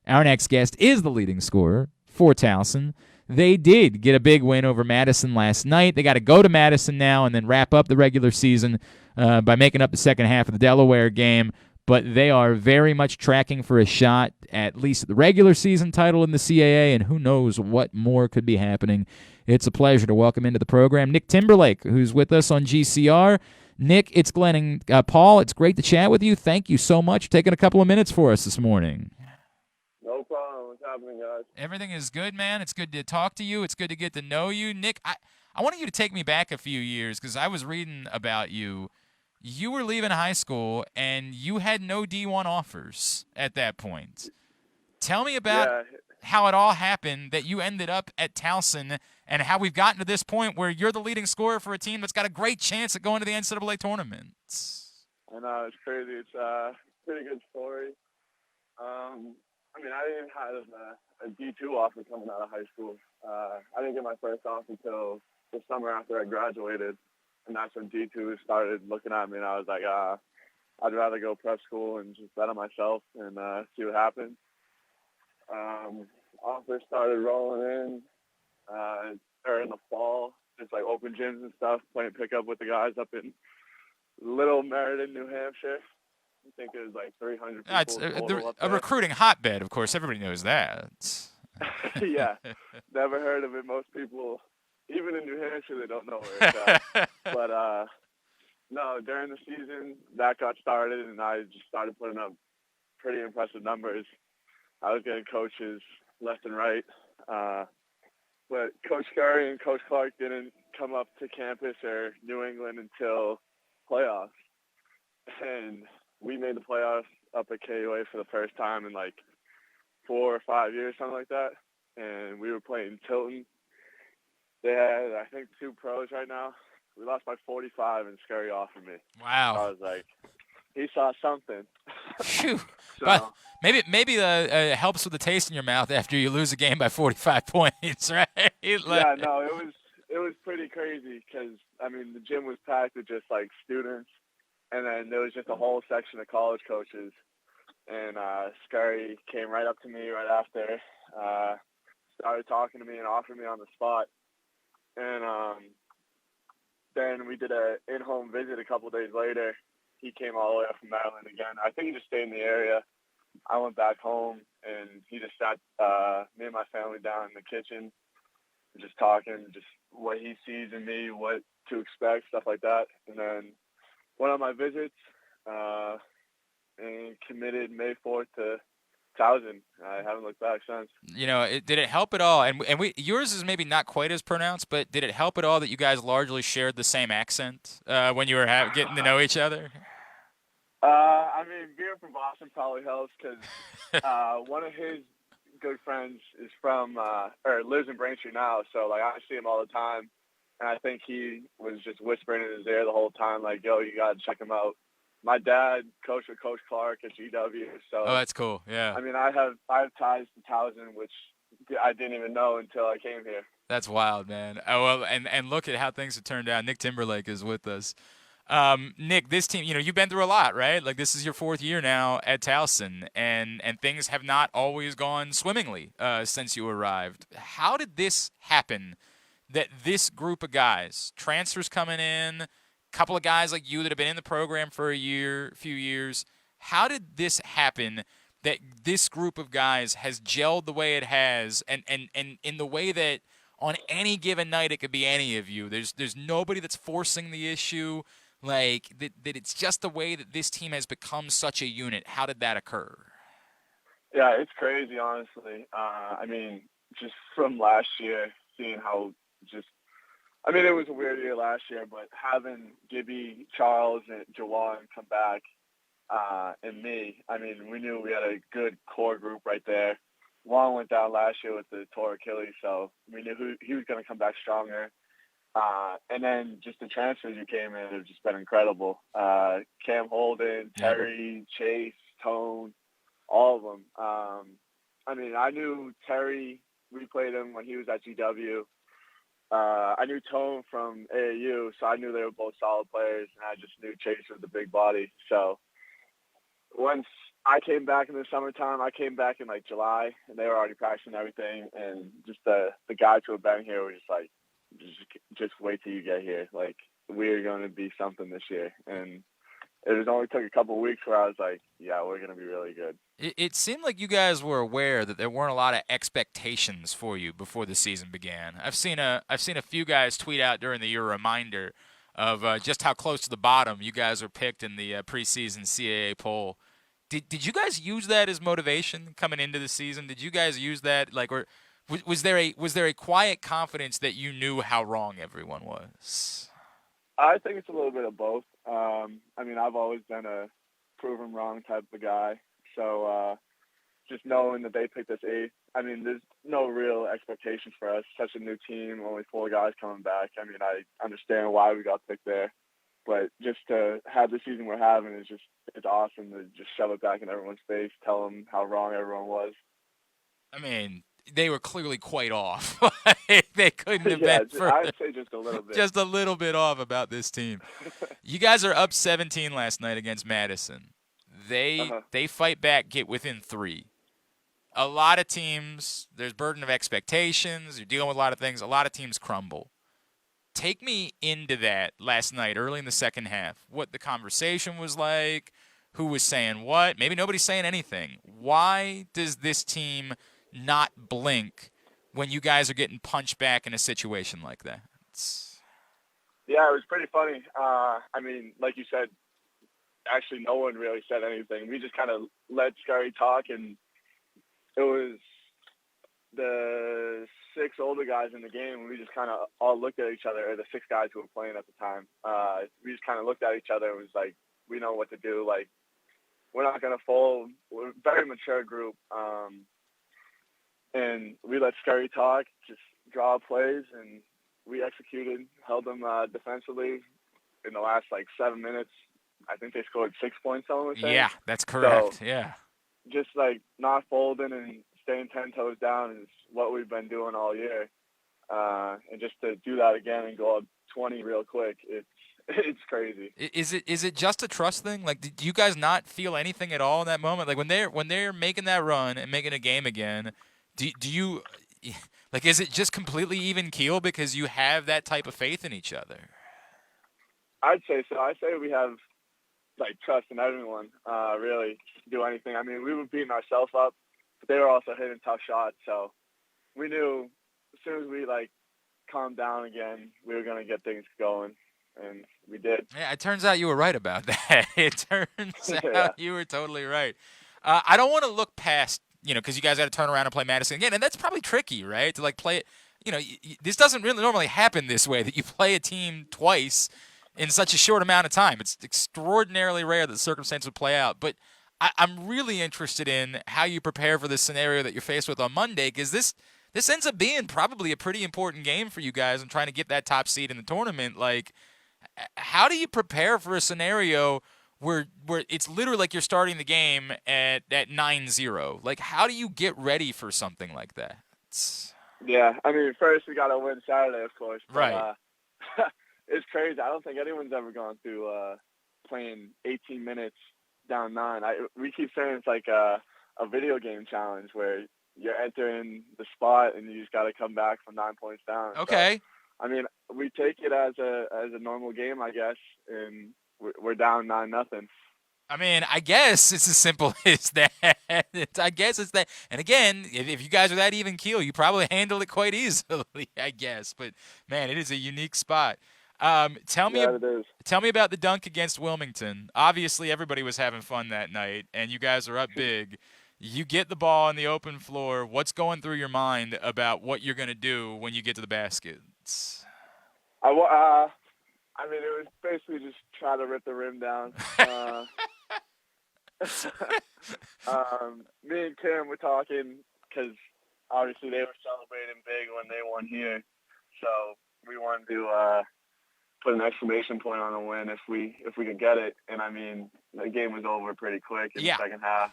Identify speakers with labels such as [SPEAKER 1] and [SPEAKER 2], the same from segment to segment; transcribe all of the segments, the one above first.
[SPEAKER 1] Our next guest is the leading scorer for Towson. They did get a big win over Madison last night. They got to go to Madison now and then wrap up the regular season by making up the second half of the Delaware game. But they are very much tracking for a shot at least the regular season title in the CAA, and who knows what more could be happening. It's a pleasure to welcome into the program Nick Timberlake, who's with us on GCR. Nick, it's Glenn and Paul. It's great to chat with you. Thank you so much for taking a couple of minutes for us this morning.
[SPEAKER 2] No problem. What's happening, guys?
[SPEAKER 1] Everything is good, man. It's good to talk to you. It's good to get to know you. Nick, I wanted you to take me back a few years because I was reading about you. You were leaving high school and you had no D1 offers at that point. Tell me about
[SPEAKER 2] Yeah,
[SPEAKER 1] how it all happened that you ended up at Towson and how we've gotten to this point where you're the leading scorer for a team that's got a great chance at going to the NCAA tournament.
[SPEAKER 2] I know it's crazy. It's a pretty good story. I mean, I didn't have a D2 offer coming out of high school. I didn't get my first offer until the summer after I graduated, and that's when D2 started looking at me, and I was like, I'd rather go prep school and just bet on myself and see what happens. Offers started rolling in, or in the fall, just like open gyms and stuff, playing pickup with the guys up in Little Meriden, New Hampshire. I think it was like 300
[SPEAKER 1] It's
[SPEAKER 2] people total up
[SPEAKER 1] a
[SPEAKER 2] there.
[SPEAKER 1] recruiting hotbed, of course. Everybody knows that.
[SPEAKER 2] Yeah, never heard of it. Most people, even in New Hampshire, they don't know where it's at. But no, during the season, that got started, and I just started putting up pretty impressive numbers. I was getting coaches left and right. But Coach Curry and Coach Clark didn't come up to campus or New England until playoffs. And we made the playoffs up at KUA for the first time in like 4 or 5 years, something like that. And we were playing Tilton. They had, I think, 2 pros right now. We lost by 45, and Scurry offered me.
[SPEAKER 1] Wow.
[SPEAKER 2] I was like, he saw something.
[SPEAKER 1] Phew. But
[SPEAKER 2] So,
[SPEAKER 1] maybe it helps with the taste in your mouth after you lose a game by 45 points, right?
[SPEAKER 2] yeah, no, it was pretty crazy because, I mean, the gym was packed with just, like, students. And then there was just a whole section of college coaches. And Scurry came right up to me right after, started talking to me and offered me on the spot. And then we did a in-home visit a couple of days later. He came all the way up from Maryland again. I think he just stayed in the area. I went back home, and he just sat me and my family down in the kitchen, just talking, just what he sees in me, what to expect, stuff like that. And then went on my visits and committed May 4th to Towson. I haven't looked back since.
[SPEAKER 1] Did it help at all? And yours is maybe not quite as pronounced, but did it help at all that you guys largely shared the same accent when you were getting to know each other?
[SPEAKER 2] I mean, being from Boston probably helps because one of his good friends is from or lives in Braintree now, so like I see him all the time, and I think he was just whispering in his ear the whole time, like, "Yo, you gotta check him out." My dad coached with Coach Clark at GW,
[SPEAKER 1] Oh,
[SPEAKER 2] so
[SPEAKER 1] that's cool. Yeah.
[SPEAKER 2] I mean, I have ties to Towson, which I didn't even know until I came here.
[SPEAKER 1] That's wild, man. Oh well, and look at how things have turned out. Nick Timberlake is with us. Nick, this team, you've been through a lot, right? Like this is your 4th year now at Towson, and things have not always gone swimmingly since you arrived. How did this happen? That this group of guys, transfers coming in, couple of guys like you that have been in the program for few years. How did this happen? That this group of guys has gelled the way it has, and in the way that on any given night it could be any of you. There's nobody that's forcing the issue. Like that it's just the way that this team has become such a unit. How did that occur?
[SPEAKER 2] Yeah, it's crazy, honestly. I mean, just from last year, seeing how just I mean, it was a weird year last year, but having Gibby, Charles, and Jawan come back, and me, I mean, we knew we had a good core group right there. Juan went down last year with the torn Achilles, so we knew he was going to come back stronger. And then just the transfers who came in have just been incredible. Cam Holden,
[SPEAKER 1] Yep.
[SPEAKER 2] Terry, Chase, Tone, all of them. I mean, I knew Terry. We played him when he was at GW. I knew Tone from AAU, so I knew they were both solid players, and I just knew Chase was the big body. So once I came back in the summertime. I came back in like July, and they were already practicing everything. And just the guys who have been here were just like, just wait till you get here. Like, we're going to be something this year. And it only took a couple of weeks where I was like, yeah, we're going to be really good.
[SPEAKER 1] It seemed like you guys were aware that there weren't a lot of expectations for you before the season began. I've seen a few guys tweet out during the year a reminder of just how close to the bottom you guys were picked in the preseason CAA poll. Did you guys use that as motivation coming into the season? Did you guys use that or was there a quiet confidence that you knew how wrong everyone was?
[SPEAKER 2] I think it's a little bit of both. I mean, I've always been a prove 'em wrong type of guy. So just knowing that they picked us eighth, I mean, there's no real expectations for us. Such a new team, only 4 guys coming back. I mean, I understand why we got picked there. But just to have the season we're having it's awesome to just shove it back in everyone's face, tell them how wrong everyone was.
[SPEAKER 1] I mean, they were clearly quite off. They couldn't have
[SPEAKER 2] Yeah,
[SPEAKER 1] been further.
[SPEAKER 2] I'd say just a little bit.
[SPEAKER 1] Just a little bit off about this team. You guys are up 17 last night against Madison. They fight back, get within 3. A lot of teams, there's burden of expectations. You're dealing with a lot of things. A lot of teams crumble. Take me into that last night, early in the second half. What the conversation was like, who was saying what. Maybe nobody's saying anything. Why does this team not blink when you guys are getting punched back in a situation like that?
[SPEAKER 2] Yeah, it was pretty funny. I mean, like you said, actually no one really said anything. We just kind of let Scary talk, and it was the 6 older guys in the game, and we just kind of all looked at each other, or the 6 guys who were playing at the time. We just kind of looked at each other and was like, we know what to do. Like, we're not going to fold. We're a very mature group. And we let Scary talk, just draw plays, and we executed, held them defensively in the last, 7 minutes. I think they scored 6 points, someone was saying.
[SPEAKER 1] Yeah, that's correct.
[SPEAKER 2] So,
[SPEAKER 1] yeah.
[SPEAKER 2] Just, not folding and staying 10 toes down is what we've been doing all year. And just to do that again and go up 20 real quick, it's crazy.
[SPEAKER 1] Is it just a trust thing? Like, did you guys not feel anything at all in that moment? Like, when they're making that run and making a game again, do you is it just completely even keel because you have that type of faith in each other?
[SPEAKER 2] I'd say so. I say we have trust in everyone, really, to do anything. I mean, we were beating ourselves up, but they were also hitting tough shots. So we knew as soon as we calmed down again, we were going to get things going, and we did.
[SPEAKER 1] Yeah, it turns out you were right about that. It turns out you were totally right. I don't want to look past, because you guys got to turn around and play Madison again, and that's probably tricky, right? To play it. This doesn't really normally happen this way, that you play a team twice in such a short amount of time. It's extraordinarily rare that the circumstance would play out. But I'm really interested in how you prepare for this scenario that you're faced with on Monday, because this ends up being probably a pretty important game for you guys and trying to get that top seed in the tournament. How do you prepare for a scenario where it's literally like you're starting the game at 9-0? How do you get ready for something like that?
[SPEAKER 2] Yeah, I mean, first we got to win Saturday, of course. But,
[SPEAKER 1] right.
[SPEAKER 2] It's crazy. I don't think anyone's ever gone through playing 18 minutes down 9. We keep saying it's like a video game challenge where you're entering the spot and you just got to come back from 9 points down.
[SPEAKER 1] Okay.
[SPEAKER 2] So, I mean, we take it as a normal game, I guess, and we're down 9-0.
[SPEAKER 1] I mean, I guess it's as simple as that. I guess it's that. And again, if you guys are that even keel, you probably handle it quite easily, I guess. But man, it is a unique spot. Tell me about the dunk against Wilmington. Obviously, everybody was having fun that night, and you guys are up big. You get the ball on the open floor. What's going through your mind about what you're going to do when you get to the basket?
[SPEAKER 2] I mean, it was basically just try to rip the rim down. Me and Tim were talking because obviously they were celebrating big when they won here, so we wanted to put an exclamation point on a win if we could get it. And I mean, the game was over pretty quick in the second half.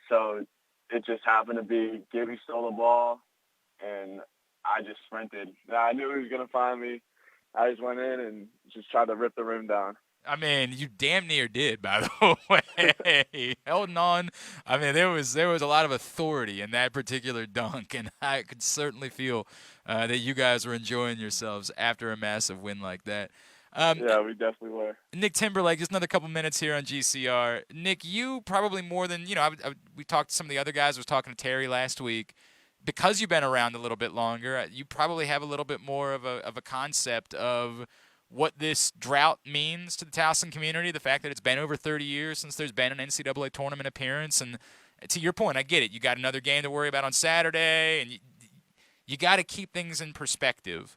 [SPEAKER 2] So it just happened to be Gibby stole the ball, and I just sprinted. I knew he was gonna find me. I just went in and just tried to rip the rim down.
[SPEAKER 1] I mean, you damn near did, by the way. Holding on. I mean, there was a lot of authority in that particular dunk, and I could certainly feel that you guys were enjoying yourselves after a massive win like that. Um,
[SPEAKER 2] Yeah, we definitely were.
[SPEAKER 1] Nick Timberlake, just another couple minutes here on GCR. Nick, you probably more than we talked to some of the other guys. I was talking to Terry last week. Because you've been around a little bit longer, you probably have a little bit more of a concept of what this drought means to the Towson community. The fact that it's been over 30 years since there's been an NCAA tournament appearance, and to your point, I get it. You got another game to worry about on Saturday, and you got to keep things in perspective.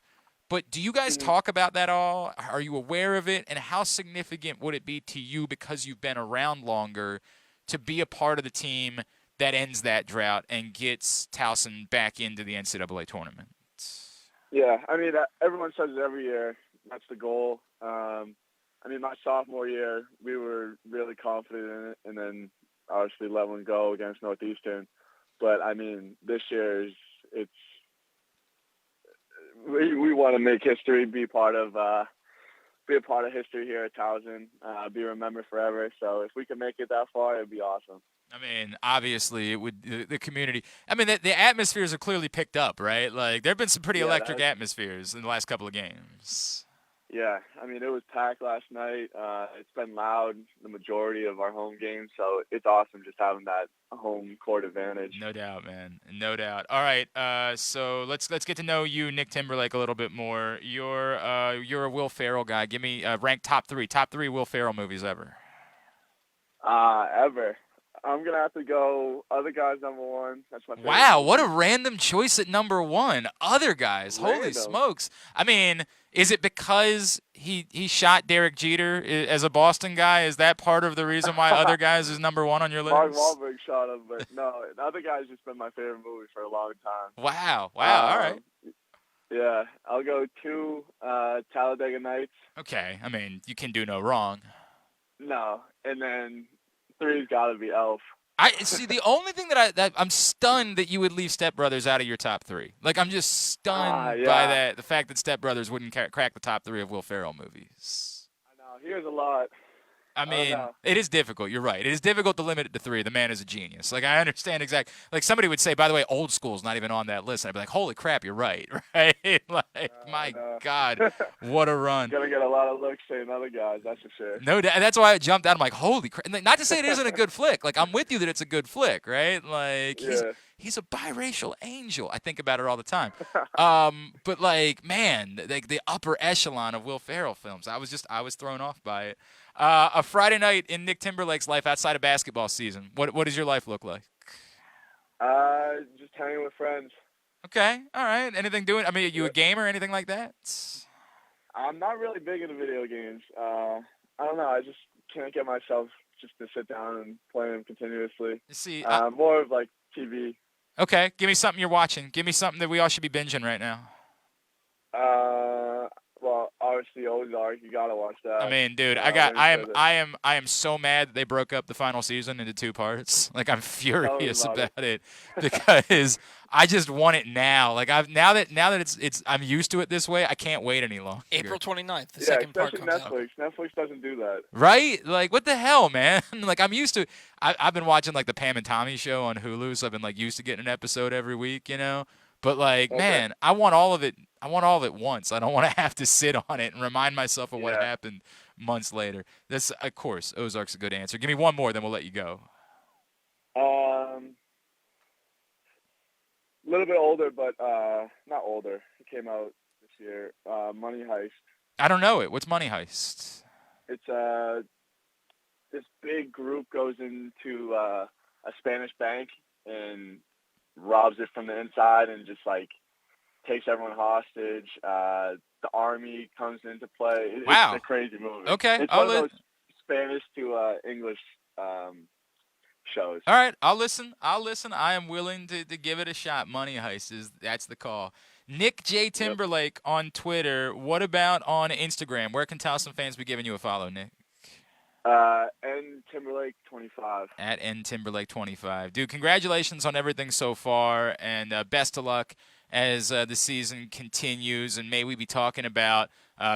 [SPEAKER 1] But do you guys
[SPEAKER 2] Mhm.
[SPEAKER 1] talk about that all? Are you aware of it? And how significant would it be to you because you've been around longer to be a part of the team that ends that drought and gets Towson back into the NCAA tournament?
[SPEAKER 2] Yeah, I mean, everyone says it every year. That's the goal. I mean, my sophomore year, we were really confident in it, and then obviously let one go against Northeastern. But I mean, this year it's we want to make history, be a part of history here at Towson, be remembered forever. So if we can make it that far, it'd be awesome.
[SPEAKER 1] I mean, obviously, it would the community. I mean, the atmospheres have clearly picked up, right? Like, there have been some pretty
[SPEAKER 2] Yeah,
[SPEAKER 1] electric atmospheres in the last couple of games.
[SPEAKER 2] yeah. I mean, it was packed last night. It's been loud the majority of our home games, so it's awesome just having that home court advantage.
[SPEAKER 1] No doubt, man. No doubt. All right. So let's get to know you, Nick Timberlake, a little bit more. You're a Will Ferrell guy. Give me rank top three Will Ferrell movies ever.
[SPEAKER 2] Ever. I'm gonna have to go Other Guys #1. That's my favorite
[SPEAKER 1] Wow, what a
[SPEAKER 2] movie.
[SPEAKER 1] random choice at number one. Other guys, holy
[SPEAKER 2] Random.
[SPEAKER 1] smokes. I mean, is it because he shot Derek Jeter as a Boston guy? Is that part of the reason why Other Guys is number one on your
[SPEAKER 2] Mark
[SPEAKER 1] list?
[SPEAKER 2] Wahlberg shot him, but no, Other Guys just been my favorite movie for a long time.
[SPEAKER 1] Wow, wow, all right.
[SPEAKER 2] Yeah, I'll go 2, Talladega Nights.
[SPEAKER 1] Okay, I mean, you can do no wrong.
[SPEAKER 2] No, and then 3's got to be Elf.
[SPEAKER 1] I see. The only thing that I'm stunned that you would leave Step Brothers out of your top three. Like, I'm just stunned by
[SPEAKER 2] Yeah.
[SPEAKER 1] the fact that Step Brothers wouldn't crack the top three of Will Ferrell movies.
[SPEAKER 2] I know. Here's a lot.
[SPEAKER 1] I
[SPEAKER 2] I don't
[SPEAKER 1] mean,
[SPEAKER 2] know.
[SPEAKER 1] it is difficult. You're right. It is difficult to limit it to three. The man is a genius. Like, I understand exactly. Like, somebody would say, by the way, Old School's not even on that list. And I'd be like, holy crap, you're right. Right? Like,
[SPEAKER 2] I
[SPEAKER 1] my
[SPEAKER 2] know.
[SPEAKER 1] God, what a run.
[SPEAKER 2] Gonna get a lot of looks saying Other Guys. That's for sure.
[SPEAKER 1] No, that's why I jumped out. I'm like, holy crap! And, like, not to say it isn't a good flick. Like, I'm with you that it's a good flick, right? Like,
[SPEAKER 2] Yeah.
[SPEAKER 1] he's a biracial angel. I think about it all the time. But like, man, like the upper echelon of Will Ferrell films. I was thrown off by it. A Friday night in Nick Timberlake's life outside of basketball season. What does your life look like?
[SPEAKER 2] Just hanging with friends.
[SPEAKER 1] Okay, all right. Anything doing? I mean, are you a
[SPEAKER 2] Yeah.
[SPEAKER 1] gamer or anything like that?
[SPEAKER 2] I'm not really big into video games. I don't know. I just can't get myself just to sit down and play them continuously.
[SPEAKER 1] You see,
[SPEAKER 2] More of like TV.
[SPEAKER 1] okay. Give me something you're watching. Give me something that we all should be binging right now.
[SPEAKER 2] Well, obviously Ozark. You gotta watch that.
[SPEAKER 1] I mean, dude, I am so mad that they broke up the final season into two parts. Like, I'm furious
[SPEAKER 2] about
[SPEAKER 1] about it because I just want it now. Like, now that it's I'm used to it this way. I can't wait any longer.
[SPEAKER 3] April 29th, the
[SPEAKER 2] Yeah,
[SPEAKER 3] second part
[SPEAKER 2] especially
[SPEAKER 3] comes out.
[SPEAKER 2] Netflix. Netflix doesn't do that.
[SPEAKER 1] Right? Like, what the hell, man? Like, I'm used to. I've been watching like the Pam and Tommy show on Hulu, so I've been like used to getting an episode every week, you know. But like,
[SPEAKER 2] Okay.
[SPEAKER 1] man, I want all of it. I want all of it once. I don't want to have to sit on it and remind myself of what
[SPEAKER 2] Yeah.
[SPEAKER 1] happened months later. That's, of course, Ozark's a good answer. Give me one more, then we'll let you go.
[SPEAKER 2] A little bit older, but not older. It came out this year. Money Heist.
[SPEAKER 1] I don't know it. What's Money Heist?
[SPEAKER 2] It's this big group goes into a Spanish bank and robs it from the inside and just like takes everyone hostage. The army comes into play.
[SPEAKER 1] Wow.
[SPEAKER 2] It's a crazy movie.
[SPEAKER 1] Okay,
[SPEAKER 2] It's
[SPEAKER 1] I'll
[SPEAKER 2] one of those Spanish to English shows.
[SPEAKER 1] All right, I'll listen. I am willing to give it a shot. Money Heist that's the call. Nick J. Timberlake on Twitter. What about on Instagram? Where can Towson fans be giving you a follow, Nick?
[SPEAKER 2] And Timberlake 25.
[SPEAKER 1] At ntimberlake25. Dude, congratulations on everything so far, and best of luck as the season continues. And may we be talking about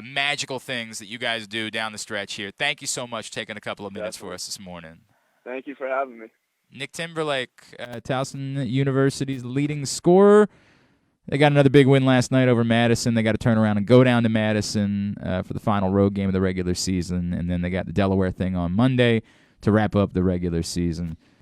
[SPEAKER 1] magical things that you guys do down the stretch here. Thank you so much for taking a couple of minutes for us this morning.
[SPEAKER 2] Thank you for having me.
[SPEAKER 1] Nick Timberlake, Towson University's leading scorer. They got another big win last night over Madison. They got to turn around and go down to Madison for the final road game of the regular season, and then they got the Delaware thing on Monday to wrap up the regular season.